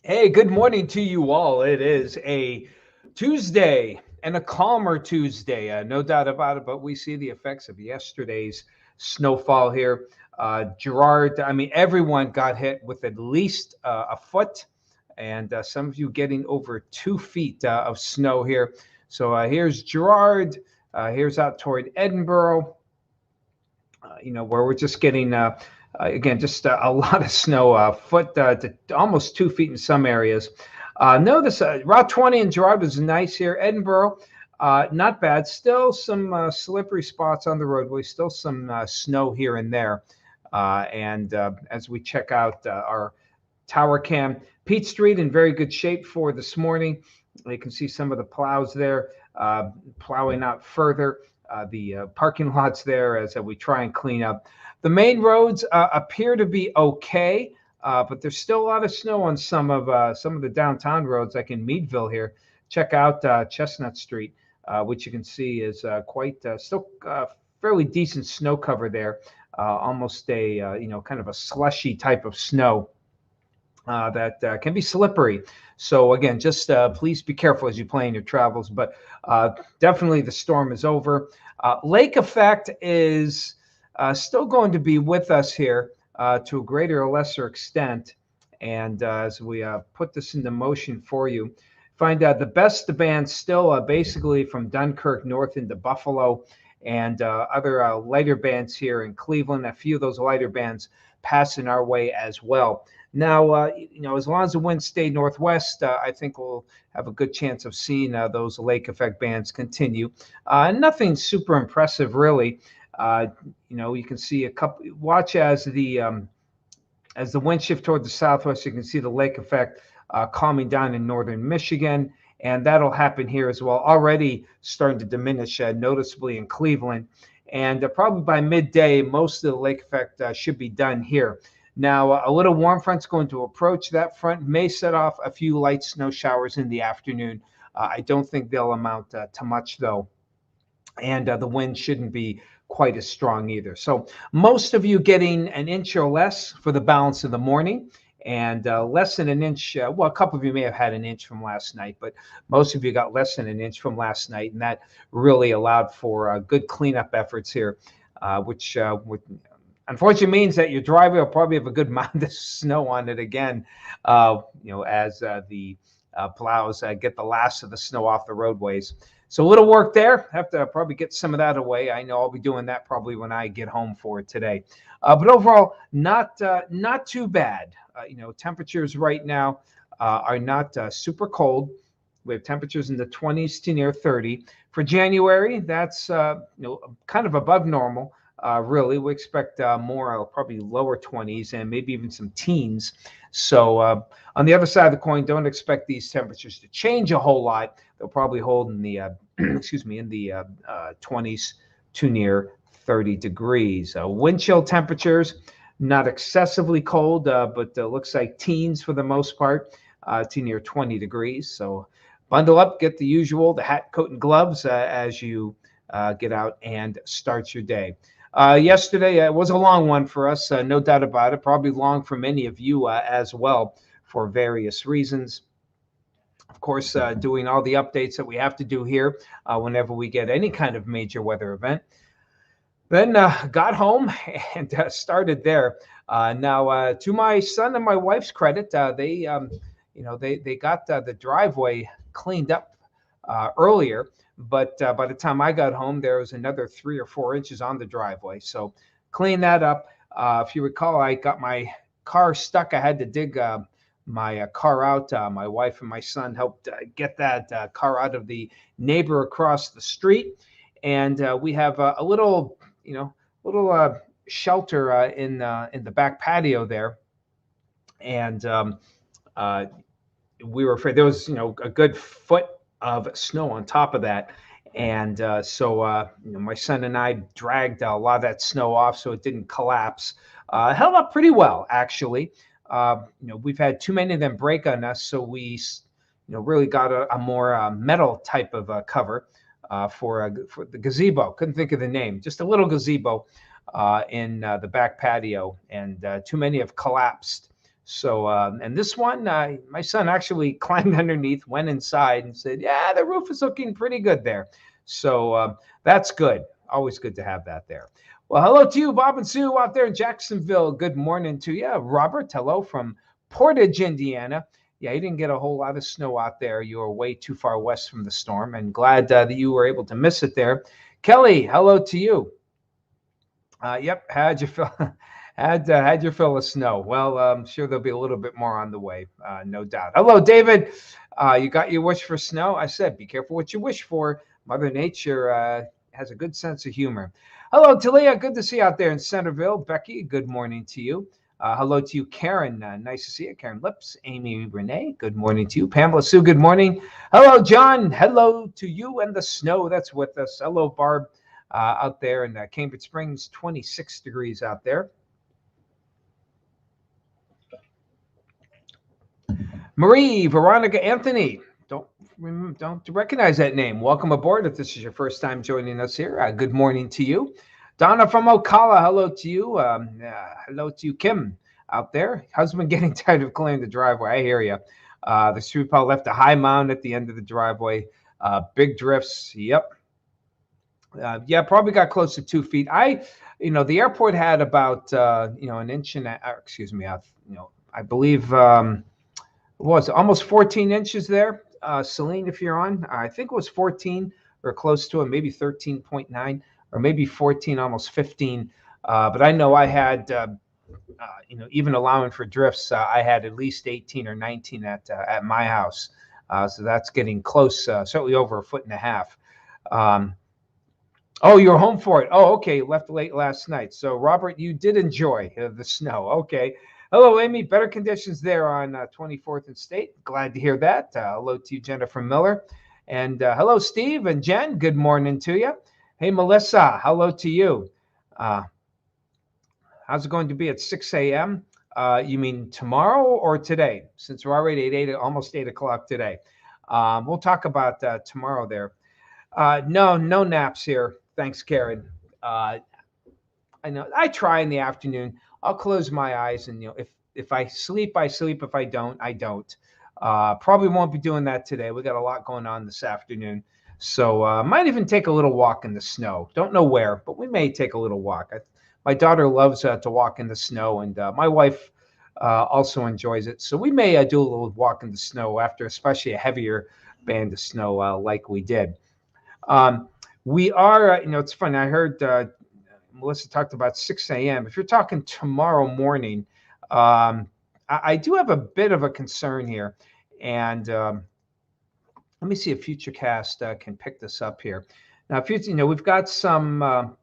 Hey, good morning to you all. It is a Tuesday and a calmer Tuesday, no doubt about it. But we see the effects of yesterday's snowfall here. Gerard, I mean, everyone got hit with at least a foot, and some of you getting over 2 feet of snow here. So here's Gerard. Here's out toward Edinburgh. Where we're just getting again just a lot of snow, foot to almost 2 feet in some areas. Notice Route 20 in Gerard was nice here. Edinburgh, not bad. Still some slippery spots on the roadway. Still some snow here and there. And as we check out our tower cam, Pete Street in very good shape for this morning. You can see some of the plows there plowing out further. The parking lots there as we try and clean up. The main roads appear to be okay, but there's still a lot of snow on some of the downtown roads, like in Meadville here. Check out Chestnut Street, which you can see is quite still fairly decent snow cover there. Almost a kind of a slushy type of snow that can be slippery. So again, just please be careful as you plan your travels. But definitely the storm is over. Lake effect is still going to be with us here to a greater or lesser extent. And as we put this into motion for you, find out the best bands still basically from Dunkirk north into Buffalo and other lighter bands here in Cleveland. A few of those lighter bands passing our way as well. Now, as long as the winds stay northwest, I think we'll have a good chance of seeing those lake effect bands continue. Nothing super impressive, really. You can see a couple. Watch as the wind shift toward the southwest. You can see the lake effect calming down in northern Michigan, and that'll happen here as well. Already starting to diminish noticeably in Cleveland, and probably by midday, most of the lake effect should be done here. Now, a little warm front's going to approach that front, may set off a few light snow showers in the afternoon. I don't think they'll amount to much, though. And the wind shouldn't be quite as strong either. So most of you getting an inch or less for the balance of the morning, and less than an inch. Well, a couple of you may have had an inch from last night, but most of you got less than an inch from last night, and that really allowed for good cleanup efforts here, which would unfortunately means that your driveway will probably have a good amount of snow on it again, as the plows get the last of the snow off the roadways. So a little work there. Have to probably get some of that away. I know I'll be doing that probably when I get home for it today. But overall, not too bad. Temperatures right now are not super cold. We have temperatures in the 20s to near 30. For January, that's kind of above normal. Really, we expect more, probably lower 20s and maybe even some teens. So on the other side of the coin, don't expect these temperatures to change a whole lot. They'll probably hold in the in the 20s to near 30 degrees. Wind chill temperatures, not excessively cold, but looks like teens for the most part, to near 20 degrees. So bundle up, get the usual, the hat, coat, and gloves as you get out and start your day. Yesterday was a long one for us, no doubt about it. Probably long for many of you as well for various reasons. Of course, doing all the updates that we have to do here whenever we get any kind of major weather event. Then got home and started there. Now, to my son and my wife's credit, they got the driveway cleaned up earlier. But by the time I got home, there was another 3 or 4 inches on the driveway. So clean that up. If you recall, I got my car stuck. I had to dig my car out. My wife and my son helped get that car out of the neighbor across the street. And we have a little, shelter in the back patio there. And we were afraid there was, a good foot of snow on top of that. And so my son and I dragged a lot of that snow off so it didn't collapse. Held up pretty well, actually. We've had too many of them break on us, so we, really got a more metal type of cover for the gazebo. Couldn't think of the name. Just a little gazebo in the back patio, and too many have collapsed. So, and this one, my son actually climbed underneath, went inside, and said, "Yeah, the roof is looking pretty good there." So that's good. Always good to have that there. Well, hello to you, Bob and Sue out there in Jacksonville. Good morning to you, Robert. Hello from Portage, Indiana. Yeah, you didn't get a whole lot of snow out there. You were way too far west from the storm, and glad that you were able to miss it there. Kelly, hello to you. Yep, how'd you feel? Had your fill of snow. Well, I'm sure there'll be a little bit more on the way, no doubt. Hello, David. You got your wish for snow? I said, be careful what you wish for. Mother Nature has a good sense of humor. Hello, Talia. Good to see you out there in Centerville. Becky, good morning to you. Hello to you, Karen. Nice to see you, Karen Lips. Amy Renee, good morning to you. Pamela Sue, good morning. Hello, John. Hello to you and the snow that's with us. Hello, Barb. Out there in Cambridge Springs, 26 degrees out there. Marie, Veronica, Anthony, don't recognize that name. Welcome aboard if this is your first time joining us here. Good morning to you. Donna from Ocala, hello to you. Hello to you, Kim, out there. Husband getting tired of clearing the driveway. I hear you. The street pile left a high mound at the end of the driveway. Big drifts. Yep. Yeah, probably got close to 2 feet. The airport had about, an inch and excuse me, I believe was almost 14 inches there. Celine, if you're on, I think it was 14 or close to it, maybe 13.9 or maybe 14, almost 15. But I know I had, even allowing for drifts, I had at least 18 or 19 at my house. So that's getting close, certainly over 1.5 feet. Oh, you're home for it. Oh, okay. Left late last night. So, Robert, you did enjoy the snow. Okay. Hello, Amy. Better conditions there on 24th and State. Glad to hear that. Hello to you, Jennifer Miller. And hello, Steve and Jen. Good morning to you. Hey, Melissa. Hello to you. How's it going to be at 6 a.m.? You mean tomorrow or today? Since we're already at almost 8 o'clock today. We'll talk about tomorrow there. No naps here. Thanks, Karen. I know I try in the afternoon. I'll close my eyes, and if I sleep, I sleep. If I don't, I don't. Probably won't be doing that today. We got a lot going on this afternoon, so might even take a little walk in the snow. Don't know where, but we may take a little walk. My daughter loves to walk in the snow, and my wife also enjoys it. So we may do a little walk in the snow after, especially a heavier band of snow like we did. We are, it's funny. I heard Melissa talked about 6 a.m. If you're talking tomorrow morning, I do have a bit of a concern here. And let me see if FutureCast can pick this up here. Now, we've got some,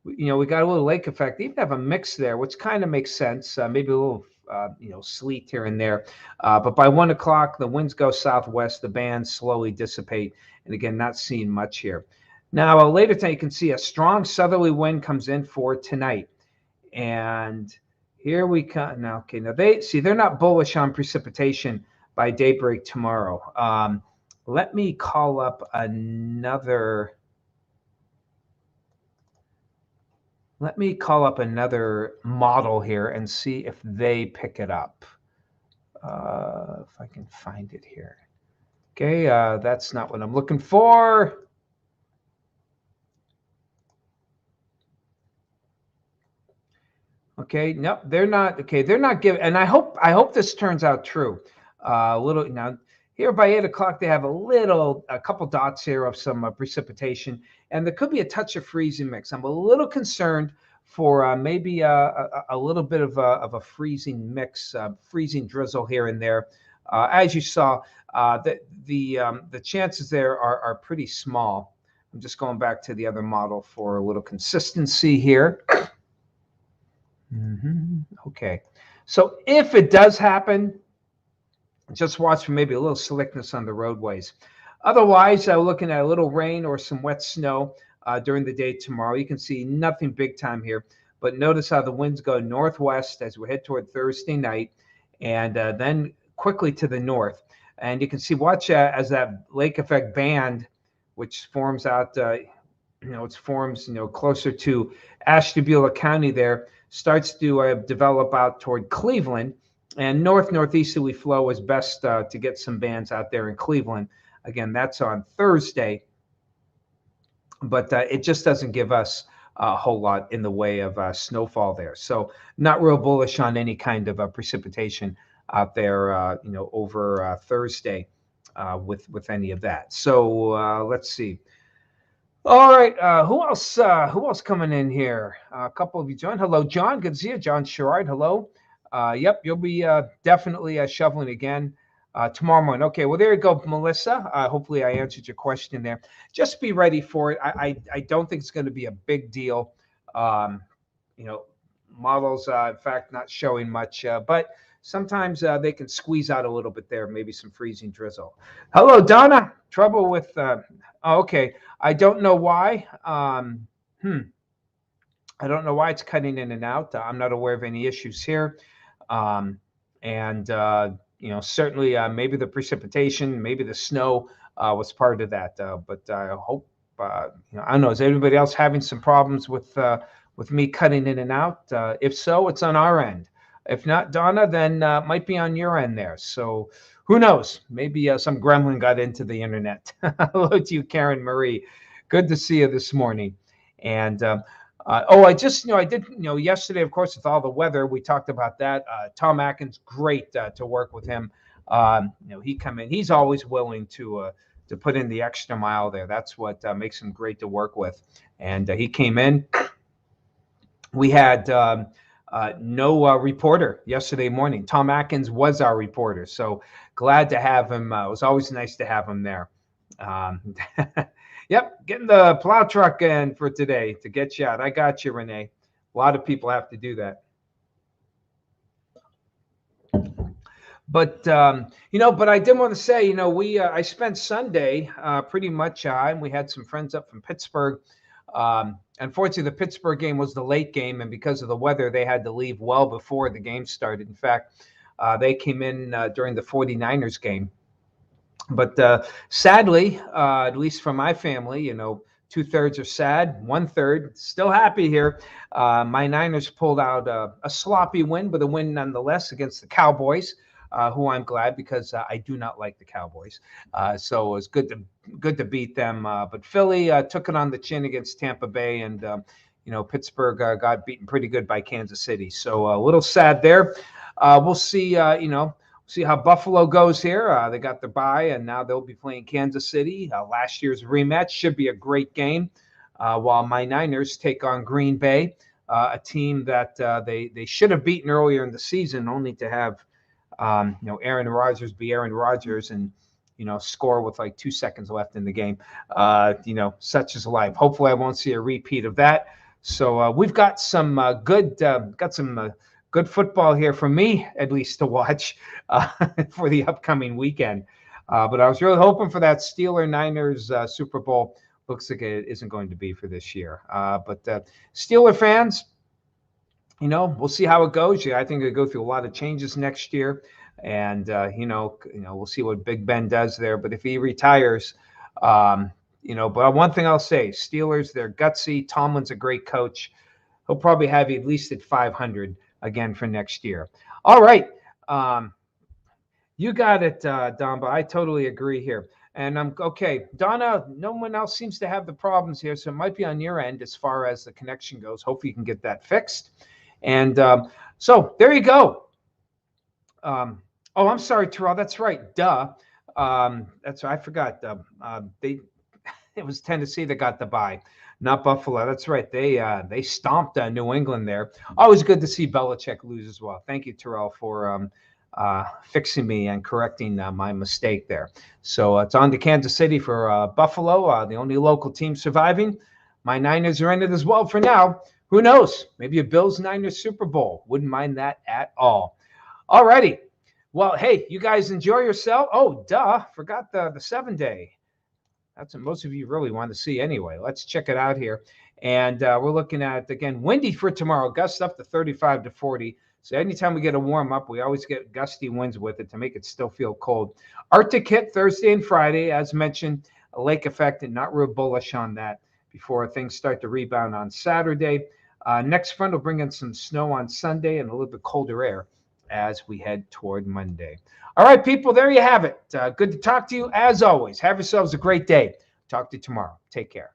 we got a little lake effect. They even have a mix there, which kind of makes sense. Maybe a little, sleet here and there. But by 1 o'clock, the winds go southwest. The bands slowly dissipate. And again, not seeing much here. Now, later tonight, you can see a strong southerly wind comes in for tonight. And here we come. Now, okay, they're not bullish on precipitation by daybreak tomorrow. Let me call up another model here and see if they pick it up. If I can find it here. Okay, that's not what I'm looking for. Okay, no, they're not. Okay, they're not giving. And I hope this turns out true. Little now here by 8 o'clock, they have a couple dots here of some precipitation, and there could be a touch of freezing mix. I'm a little concerned for maybe a little bit of a freezing mix, freezing drizzle here and there. As you saw, the chances there are pretty small. I'm just going back to the other model for a little consistency here. Okay, so if it does happen, just watch for maybe a little slickness on the roadways. Otherwise, looking at a little rain or some wet snow during the day tomorrow. You can see nothing big time here, but notice how the winds go northwest as we head toward Thursday night, and then quickly to the north. And you can see, watch as that lake effect band, which forms out, it forms, closer to Ashtabula County there, starts to develop out toward Cleveland, and northeasterly flow is best to get some bands out there in Cleveland. Again, that's on Thursday, but it just doesn't give us a whole lot in the way of snowfall there. So not real bullish on any kind of precipitation out there, over Thursday with any of that. So let's see. All right, who else? Who else coming in here? A couple of you joined. Hello, John. Good to see you, John Sherrard. Hello. Yep, you'll be definitely shoveling again tomorrow morning. Okay, well, there you go, Melissa. Hopefully I answered your question there. Just be ready for it. I don't think it's going to be a big deal. Models, in fact, not showing much, but sometimes they can squeeze out a little bit there, maybe some freezing drizzle. Hello, Donna. Trouble with, okay. I don't know why. I don't know why it's cutting in and out. I'm not aware of any issues here. Certainly maybe the precipitation, maybe the snow was part of that. But I hope, I don't know, is anybody else having some problems with me cutting in and out? If so, it's on our end. If not, Donna, then it might be on your end there. So who knows? Maybe some gremlin got into the internet. Hello to you, Karen Marie. Good to see you this morning. And I did, yesterday, of course, with all the weather, we talked about that. Tom Atkins, great to work with him. He come in. He's always willing to put in the extra mile there. That's what makes him great to work with. And he came in. We had no reporter yesterday morning. Tom Atkins was our reporter. So glad to have him. It was always nice to have him there. Yep, getting the plow truck in for today to get you out. I got you, Renee. A lot of people have to do that. But but I did want to say, I spent Sunday pretty much, and we had some friends up from Pittsburgh. Unfortunately, the Pittsburgh game was the late game, and because of the weather, they had to leave well before the game started. In fact, they came in during the 49ers game. But sadly, at least for my family, 2/3 are sad, 1/3 still happy here. My Niners pulled out a sloppy win, but a win nonetheless against the Cowboys, who I'm glad, because I do not like the Cowboys. So it was good to beat them. But Philly took it on the chin against Tampa Bay, and Pittsburgh got beaten pretty good by Kansas City. So a little sad there. We'll see. See how Buffalo goes here. They got the bye, and now they'll be playing Kansas City. Last year's rematch should be a great game. While my Niners take on Green Bay, a team that they should have beaten earlier in the season, only to have Aaron Rodgers be Aaron Rodgers and score with like 2 seconds left in the game. Such is life. Hopefully, I won't see a repeat of that. So we've got some good football here for me, at least, to watch for the upcoming weekend. But I was really hoping for that Steelers-Niners Super Bowl. Looks like it isn't going to be for this year. But Steeler fans, we'll see how it goes. Yeah, I think it'll go through a lot of changes next year, and we'll see what Big Ben does there. But if he retires, but one thing I'll say: Steelers, they're gutsy. Tomlin's a great coach. He'll probably have you at least at 500 again for next year. All right. You got it, Don, but I totally agree here. And I'm okay. Donna, no one else seems to have the problems here, so it might be on your end as far as the connection goes. Hopefully you can get that fixed. And so there you go. I'm sorry, Terrell. That's right. Duh. That's right. I forgot. It was Tennessee that got the bye, not Buffalo. That's right. They stomped New England there. Always good to see Belichick lose as well. Thank you, Terrell, for fixing me and correcting my mistake there. So it's on to Kansas City for Buffalo, the only local team surviving. My Niners are in it as well for now. Who knows? Maybe a Bills-Niners Super Bowl. Wouldn't mind that at all. All righty. Well, hey, you guys enjoy yourself. Oh, duh. Forgot the 7-day. That's what most of you really want to see anyway. Let's check it out here. And we're looking at, again, windy for tomorrow. Gusts up to 35 to 40. So anytime we get a warm up, we always get gusty winds with it to make it still feel cold. Arctic hit Thursday and Friday. As mentioned, a lake effect, and not real bullish on that before things start to rebound on Saturday. Next front will bring in some snow on Sunday and a little bit colder air as we head toward Monday. All right, people, there you have it. Good to talk to you as always. Have yourselves a great day. Talk to you tomorrow. Take care.